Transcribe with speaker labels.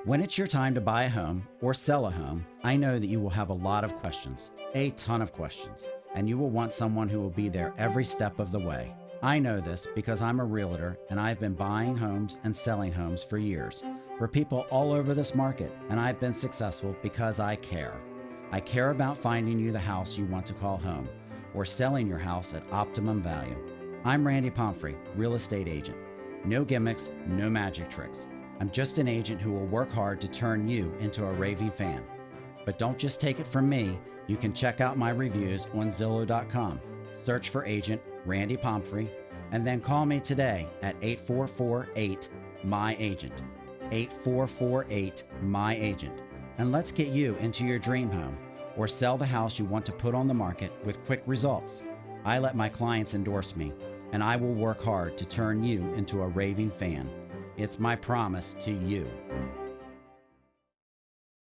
Speaker 1: When it's your time to buy a home or sell a home, I know that you will have a lot of questions, a ton of questions, and you will want someone who will be there every step of the way. I know this because I'm a realtor and I've been buying homes and selling homes for years for people all over this market, and I've been successful because I care. I care about finding you the house you want to call home or selling your house at optimum value. I'm Randy Pomfrey, real estate agent. No gimmicks, no magic tricks. I'm just an agent who will work hard to turn you into a raving fan. But don't just take it from me. You can check out my reviews on Zillow.com. Search for agent Randy Pomfrey and then call me today at 8448-MY-AGENT. 8448-MY-AGENT. And let's get you into your dream home or sell the house you want to put on the market with quick results. I let my clients endorse me, and I will work hard to turn you into a raving fan. It's my promise to you.